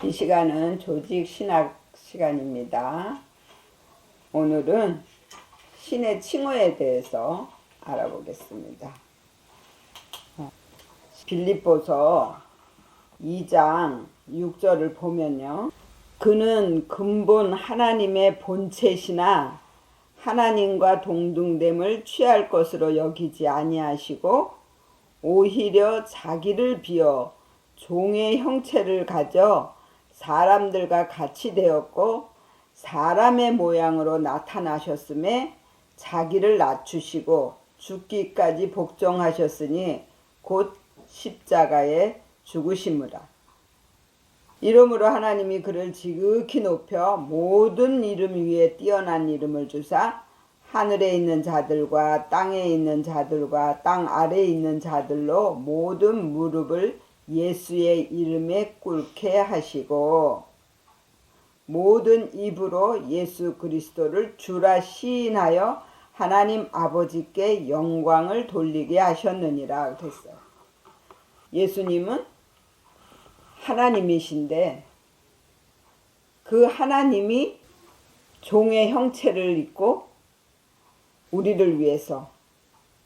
이 시간은 조직 신학 시간입니다. 오늘은 신의 칭호에 대해서 알아보겠습니다. 빌립보서 2장 6절을 보면요. 그는 근본 하나님의 본체시나 하나님과 동등됨을 취할 것으로 여기지 아니하시고 오히려 자기를 비어 종의 형체를 가져 사람들과 같이 되었고 사람의 모양으로 나타나셨음에 자기를 낮추시고 죽기까지 복종하셨으니 곧 십자가에 죽으심이라. 이러므로 하나님이 그를 지극히 높여 모든 이름 위에 뛰어난 이름을 주사 하늘에 있는 자들과 땅에 있는 자들과 땅 아래에 있는 자들로 모든 무릎을 예수의 이름에 꿇게 하시고 모든 입으로 예수 그리스도를 주라 시인하여 하나님 아버지께 영광을 돌리게 하셨느니라 그랬어요. 예수님은 하나님이신데 그 하나님이 종의 형체를 입고 우리를 위해서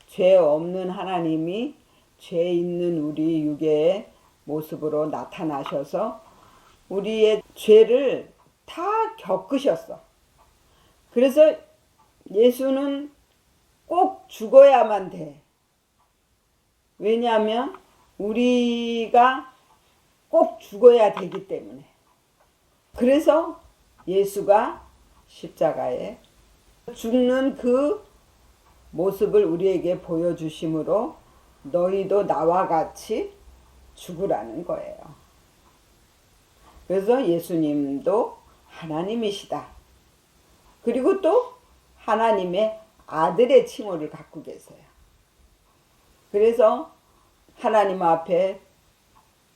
죄 없는 하나님이 죄 있는 우리 육의 모습으로 나타나셔서 우리의 죄를 다 겪으셨어. 그래서 예수는 꼭 죽어야만 돼. 왜냐하면 우리가 꼭 죽어야 되기 때문에. 그래서 예수가 십자가에 죽는 그 모습을 우리에게 보여주심으로 너희도 나와 같이 죽으라는 거예요. 그래서 예수님도 하나님이시다. 그리고 또 하나님의 아들의 칭호를 갖고 계세요. 그래서 하나님 앞에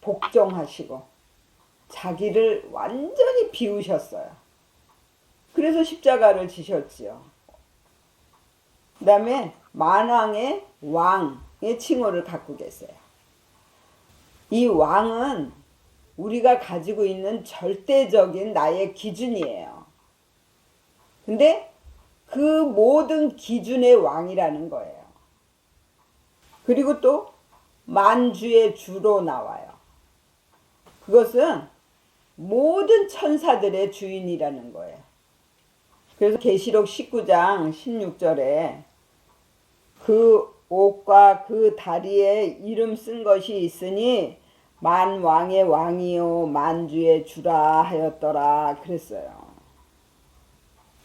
복종하시고 자기를 완전히 비우셨어요. 그래서 십자가를 지셨지요. 그 다음에 만왕의 왕의 칭호를 갖고 계세요. 이 왕은 우리가 가지고 있는 절대적인 나의 기준이에요. 근데 그 모든 기준의 왕이라는 거예요. 그리고 또 만주의 주로 나와요. 그것은 모든 천사들의 주인이라는 거예요. 그래서 계시록 19장 16절에 그 옷과 그 다리에 이름 쓴 것이 있으니 만왕의 왕이요 만주의 주라 하였더라 그랬어요.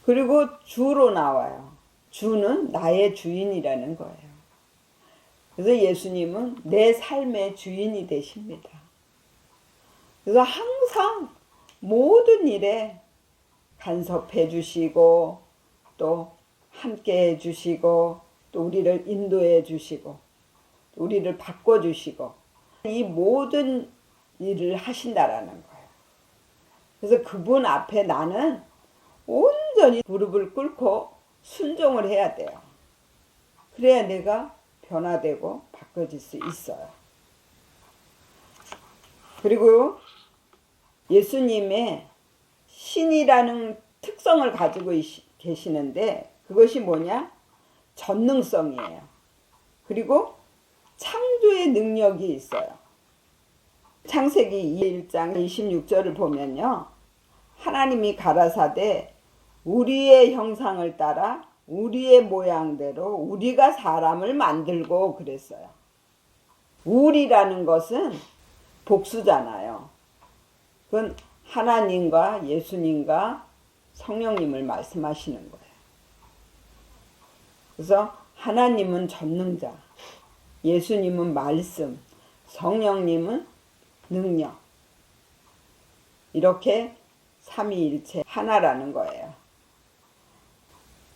그리고 주로 나와요. 주는 나의 주인이라는 거예요. 그래서 예수님은 내 삶의 주인이 되십니다. 그래서 항상 모든 일에 간섭해 주시고 또 함께 해 주시고 또 우리를 인도해 주시고 우리를 바꿔 주시고 이 모든 일을 하신다라는 거예요. 그래서 그분 앞에 나는 온전히 무릎을 꿇고 순종을 해야 돼요. 그래야 내가 변화되고 바꿔질 수 있어요. 그리고 예수님의 신이라는 특성을 가지고 계시는데 그것이 뭐냐? 전능성이에요. 그리고 창조의 능력이 있어요. 창세기 1장 26절을 보면요. 하나님이 가라사대 우리의 형상을 따라 우리의 모양대로 우리가 사람을 만들고 그랬어요. 우리라는 것은 복수잖아요. 그건 하나님과 예수님과 성령님을 말씀하시는 거예요. 그래서 하나님은 전능자, 예수님은 말씀, 성령님은 능력. 이렇게 삼위일체 하나라는 거예요.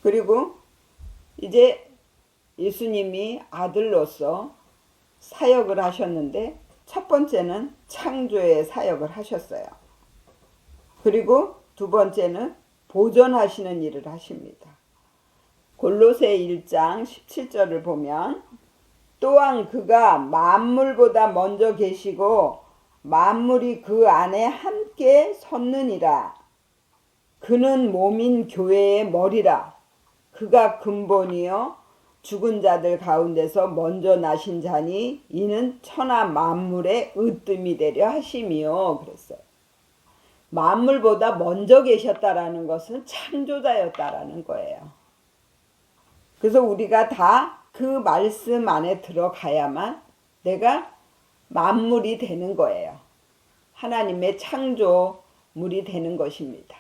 그리고 이제 예수님이 아들로서 사역을 하셨는데 첫 번째는 창조의 사역을 하셨어요. 그리고 두 번째는 보존하시는 일을 하십니다. 골로새 1장 17절을 보면 또한 그가 만물보다 먼저 계시고 만물이 그 안에 함께 섰느니라. 그는 몸인 교회의 머리라. 그가 근본이요 죽은 자들 가운데서 먼저 나신 자니 이는 천하 만물의 으뜸이 되려 하심이요. 그랬어요. 만물보다 먼저 계셨다라는 것은 창조자였다라는 거예요. 그래서 우리가 다 그 말씀 안에 들어가야만 내가 만물이 되는 거예요. 하나님의 창조물이 되는 것입니다.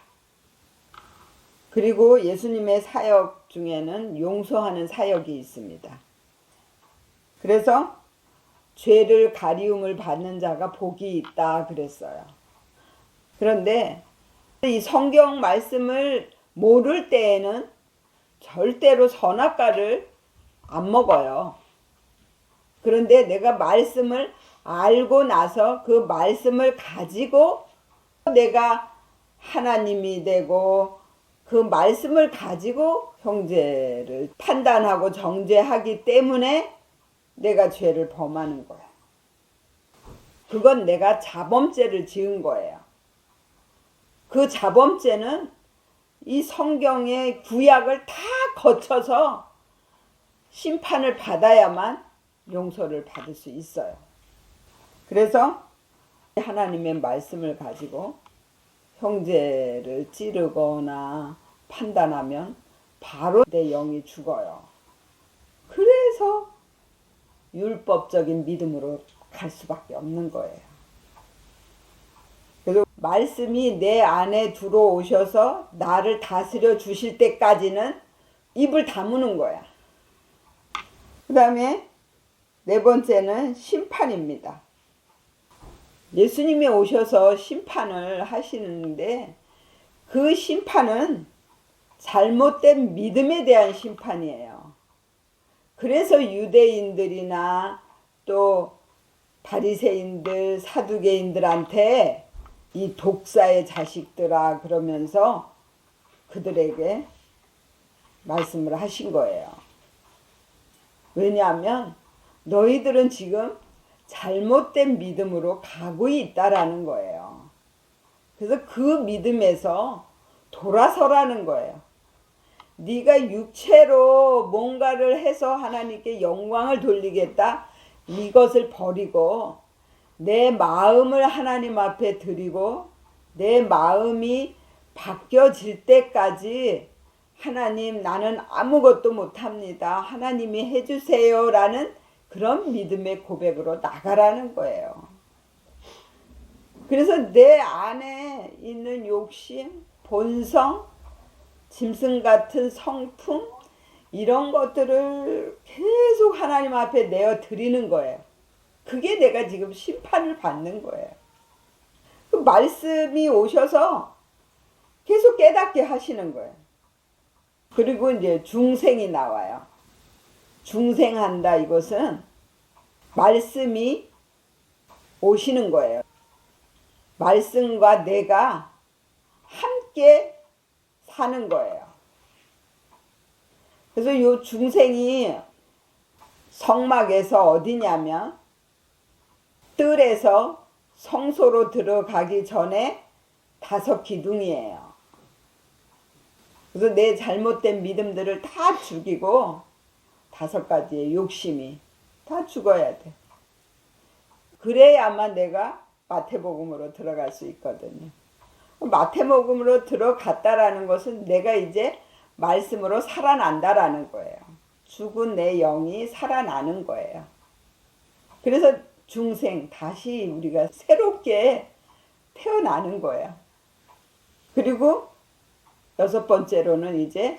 그리고 예수님의 사역 중에는 용서하는 사역이 있습니다. 그래서 죄를 가리움을 받는 자가 복이 있다 그랬어요. 그런데 이 성경 말씀을 모를 때에는 절대로 선악과를 안 먹어요. 그런데 내가 말씀을 알고 나서 그 말씀을 가지고 내가 하나님이 되고 그 말씀을 가지고 형제를 판단하고 정죄하기 때문에 내가 죄를 범하는 거야. 그건 내가 자범죄를 지은 거예요. 그 자범죄는 이 성경의 구약을 다 거쳐서 심판을 받아야만 용서를 받을 수 있어요. 그래서 하나님의 말씀을 가지고 형제를 찌르거나 판단하면 바로 내 영이 죽어요. 그래서 율법적인 믿음으로 갈 수밖에 없는 거예요. 그래서 말씀이 내 안에 들어오셔서 나를 다스려 주실 때까지는 입을 다무는 거야. 그 다음에 네 번째는 심판입니다. 예수님이 오셔서 심판을 하시는데 그 심판은 잘못된 믿음에 대한 심판이에요. 그래서 유대인들이나 또 바리새인들, 사두개인들한테 이 독사의 자식들아 그러면서 그들에게 말씀을 하신 거예요. 왜냐하면 너희들은 지금 잘못된 믿음으로 가고 있다라는 거예요. 그래서 그 믿음에서 돌아서라는 거예요. 네가 육체로 뭔가를 해서 하나님께 영광을 돌리겠다. 이것을 버리고 내 마음을 하나님 앞에 드리고 내 마음이 바뀌어질 때까지 하나님 나는 아무것도 못합니다. 하나님이 해주세요 라는 그런 믿음의 고백으로 나가라는 거예요. 그래서 내 안에 있는 욕심, 본성, 짐승 같은 성품 이런 것들을 계속 하나님 앞에 내어 드리는 거예요. 그게 내가 지금 심판을 받는 거예요. 그 말씀이 오셔서 계속 깨닫게 하시는 거예요. 그리고 이제 중생이 나와요. 중생한다 이것은 말씀이 오시는 거예요. 말씀과 내가 함께 사는 거예요. 그래서 이 중생이 성막에서 어디냐면 뜰에서 성소로 들어가기 전에 5 기둥이에요. 그래서 내 잘못된 믿음들을 다 죽이고 5 가지의 욕심이 다 죽어야 돼. 그래야만 내가 마태복음으로 들어갈 수 있거든요. 마태복음으로 들어갔다라는 것은 내가 이제 말씀으로 살아난다라는 거예요. 죽은 내 영이 살아나는 거예요. 그래서 중생 다시 우리가 새롭게 태어나는 거예요. 그리고 6번째로는 이제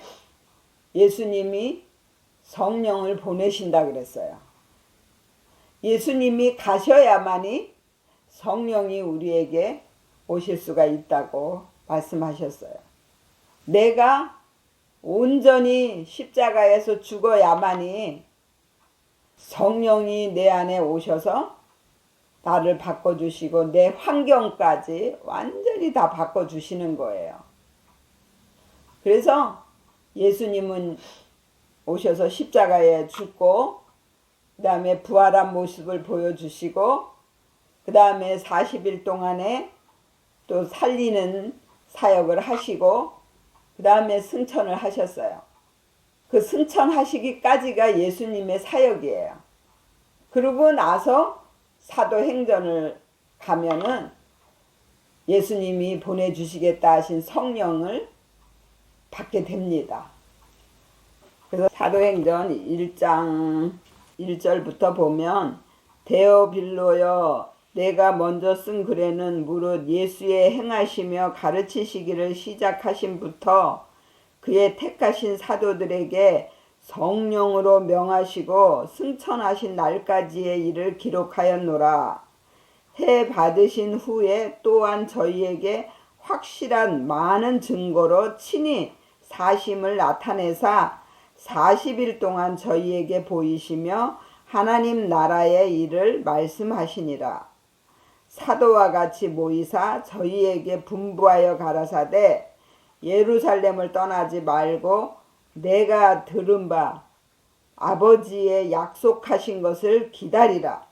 예수님이 성령을 보내신다 그랬어요. 예수님이 가셔야만이 성령이 우리에게 오실 수가 있다고 말씀하셨어요. 내가 온전히 십자가에서 죽어야만이 성령이 내 안에 오셔서 나를 바꿔주시고 내 환경까지 완전히 다 바꿔주시는 거예요. 그래서 예수님은 오셔서 십자가에 죽고 그 다음에 부활한 모습을 보여주시고 그 다음에 40일 동안에 또 살리는 사역을 하시고 그 다음에 승천을 하셨어요. 그 승천하시기까지가 예수님의 사역이에요. 그러고 나서 사도행전을 가면은 예수님이 보내주시겠다 하신 성령을 받게 됩니다. 그래서 사도행전 1장 1절부터 보면 데오빌로여 내가 먼저 쓴 글에는 무릇 예수의 행하시며 가르치시기를 시작하신부터 그의 택하신 사도들에게 성령으로 명하시고 승천하신 날까지의 일을 기록하였노라. 해 받으신 후에 또한 저희에게 확실한 많은 증거로 친히 사심을 나타내사 40일 동안 저희에게 보이시며 하나님 나라의 일을 말씀하시니라. 사도와 같이 모이사 저희에게 분부하여 가라사대 예루살렘을 떠나지 말고 내가 들은 바 아버지의 약속하신 것을 기다리라.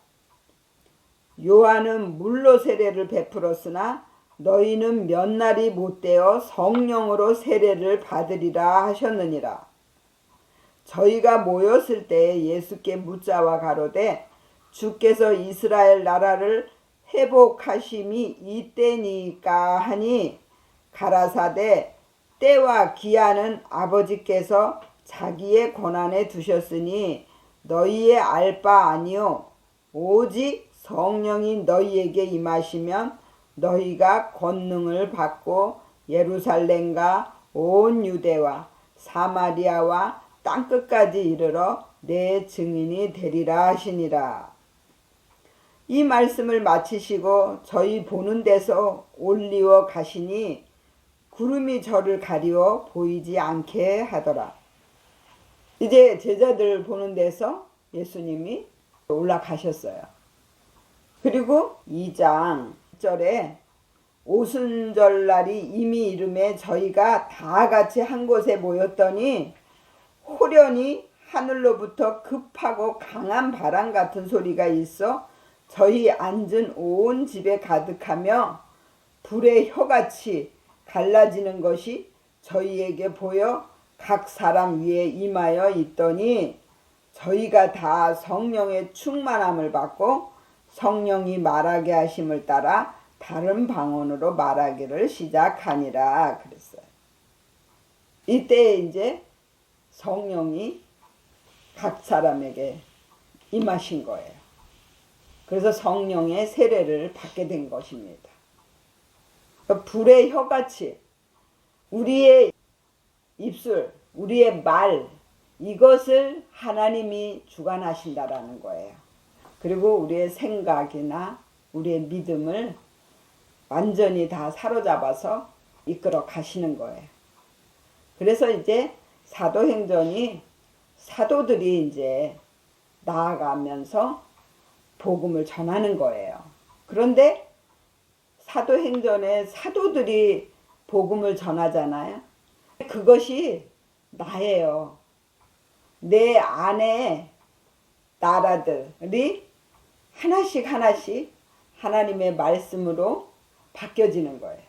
요한은 물로 세례를 베풀었으나 너희는 몇 날이 못되어 성령으로 세례를 받으리라 하셨느니라. 저희가 모였을 때 예수께 묻자와 가로되 주께서 이스라엘 나라를 회복하심이 이때니까 하니 가라사대 때와 기한은 아버지께서 자기의 권한에 두셨으니 너희의 알 바 아니요 오직 성령이 너희에게 임하시면 너희가 권능을 받고 예루살렘과 온 유대와 사마리아와 땅끝까지 이르러 내 증인이 되리라 하시니라. 이 말씀을 마치시고 저희 보는 데서 올리워 가시니 구름이 저를 가리워 보이지 않게 하더라. 이제 제자들 보는 데서 예수님이 올라가셨어요. 그리고 2장 1절에 오순절날이 이미 이름에 저희가 다 같이 한 곳에 모였더니 호련히 하늘로부터 급하고 강한 바람 같은 소리가 있어 저희 앉은 온 집에 가득하며 불의 혀같이 갈라지는 것이 저희에게 보여 각 사람 위에 임하여 있더니 저희가 다 성령의 충만함을 받고 성령이 말하게 하심을 따라 다른 방언으로 말하기를 시작하니라 그랬어요. 이때 이제 성령이 각 사람에게 임하신 거예요. 그래서 성령의 세례를 받게 된 것입니다. 불의 혀같이 우리의 입술, 우리의 말 이것을 하나님이 주관하신다라는 거예요. 그리고 우리의 생각이나 우리의 믿음을 완전히 다 사로잡아서 이끌어 가시는 거예요. 그래서 이제 사도행전이 사도들이 이제 나아가면서 복음을 전하는 거예요. 그런데 사도행전에 사도들이 복음을 전하잖아요. 그것이 나예요. 내 안에 나라들이 하나씩 하나씩 하나님의 말씀으로 바뀌어지는 거예요.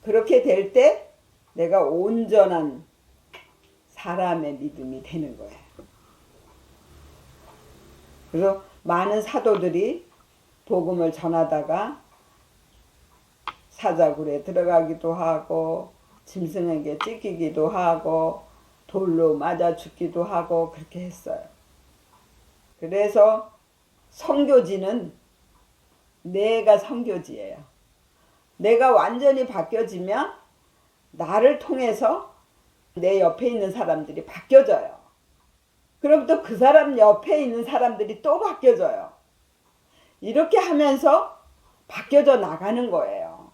그렇게 될 때 내가 온전한 사람의 믿음이 되는 거예요. 그래서 많은 사도들이 복음을 전하다가 사자굴에 들어가기도 하고 짐승에게 찢기기도 하고 돌로 맞아 죽기도 하고 그렇게 했어요. 그래서 선교지는 내가 선교지예요. 내가 완전히 바뀌어지면 나를 통해서 내 옆에 있는 사람들이 바뀌어져요. 그럼 또 그 사람 옆에 있는 사람들이 또 바뀌어져요. 이렇게 하면서 바뀌어져 나가는 거예요.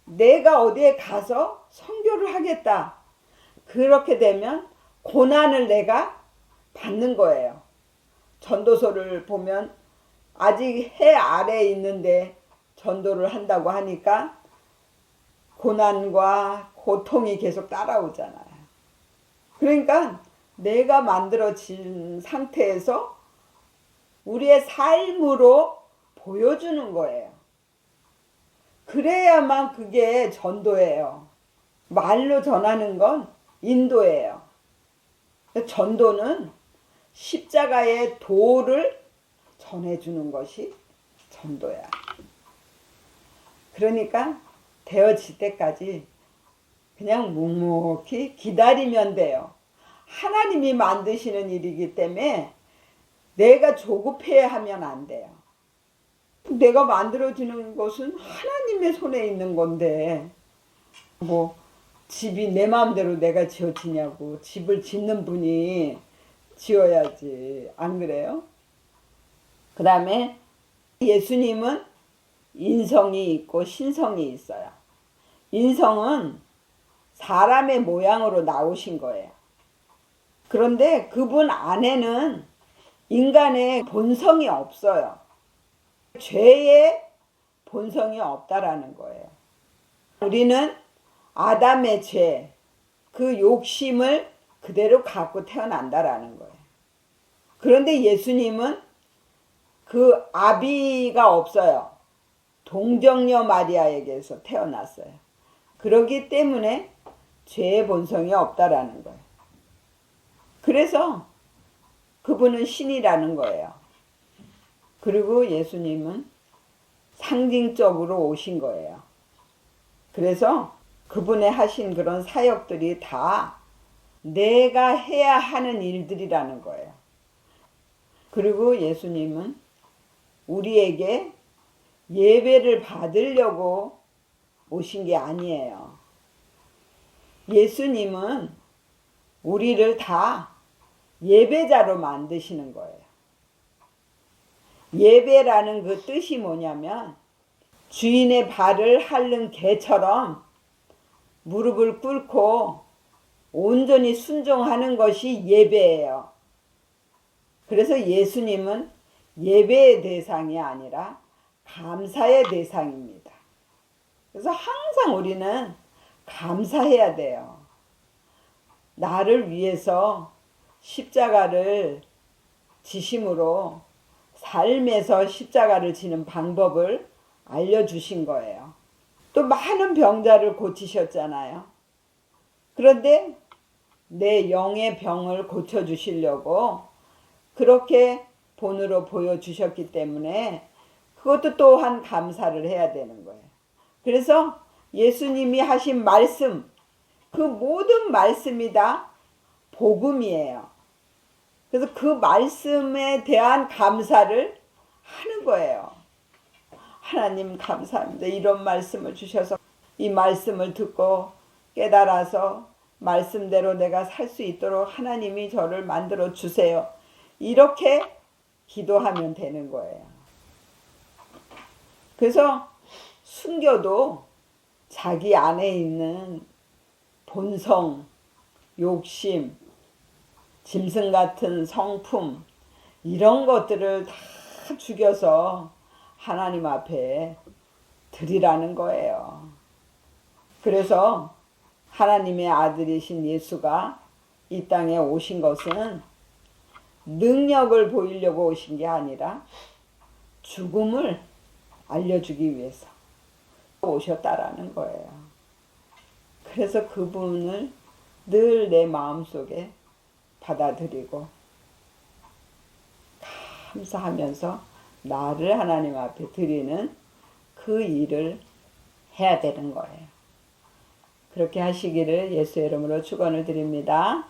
내가 어디에 가서 선교를 하겠다. 그렇게 되면 고난을 내가 받는 거예요. 전도서를 보면 아직 해 아래에 있는데 전도를 한다고 하니까 고난과 고통이 계속 따라오잖아요. 그러니까 내가 만들어진 상태에서 우리의 삶으로 보여주는 거예요. 그래야만 그게 전도예요. 말로 전하는 건 인도예요. 전도는 십자가의 도를 전해주는 것이 전도야. 그러니까 되어질 때까지 그냥 묵묵히 기다리면 돼요. 하나님이 만드시는 일이기 때문에 내가 조급해 하면 안 돼요. 내가 만들어지는 것은 하나님의 손에 있는 건데 뭐 집이 내 마음대로 내가 지어지냐고. 집을 짓는 분이 지어야지. 안 그래요? 그 다음에 예수님은 인성이 있고 신성이 있어요. 인성은 사람의 모양으로 나오신 거예요. 그런데 그분 안에는 인간의 본성이 없어요. 죄의 본성이 없다라는 거예요. 우리는 아담의 죄, 그 욕심을 그대로 갖고 태어난다라는 거예요. 그런데 예수님은 그 아비가 없어요. 동정녀 마리아에게서 태어났어요. 그렇기 때문에 죄의 본성이 없다라는 거예요. 그래서 그분은 신이라는 거예요. 그리고 예수님은 상징적으로 오신 거예요. 그래서 그분의 하신 그런 사역들이 다 내가 해야 하는 일들이라는 거예요. 그리고 예수님은 우리에게 예배를 받으려고 오신 게 아니에요. 예수님은 우리를 다 예배자로 만드시는 거예요. 예배라는 그 뜻이 뭐냐면 주인의 발을 핥는 개처럼 무릎을 꿇고 온전히 순종하는 것이 예배예요. 그래서 예수님은 예배의 대상이 아니라 감사의 대상입니다. 그래서 항상 우리는 감사해야 돼요. 나를 위해서 십자가를 지심으로 삶에서 십자가를 지는 방법을 알려주신 거예요. 또 많은 병자를 고치셨잖아요. 그런데 내 영의 병을 고쳐주시려고 그렇게 본으로 보여주셨기 때문에 그것도 또한 감사를 해야 되는 거예요. 그래서 예수님이 하신 말씀, 그 모든 말씀이 다 복음이에요. 그래서 그 말씀에 대한 감사를 하는 거예요. 하나님 감사합니다. 이런 말씀을 주셔서 이 말씀을 듣고 깨달아서 말씀대로 내가 살 수 있도록 하나님이 저를 만들어 주세요. 이렇게 기도하면 되는 거예요. 그래서 순교도 자기 안에 있는 본성, 욕심, 짐승 같은 성품 이런 것들을 다 죽여서 하나님 앞에 드리라는 거예요. 그래서 하나님의 아들이신 예수가 이 땅에 오신 것은 능력을 보이려고 오신 게 아니라 죽음을 알려주기 위해서 오셨다라는 거예요. 그래서 그분을 늘 내 마음속에 받아들이고 감사하면서 나를 하나님 앞에 드리는 그 일을 해야 되는 거예요. 그렇게 하시기를 예수의 이름으로 축원을 드립니다.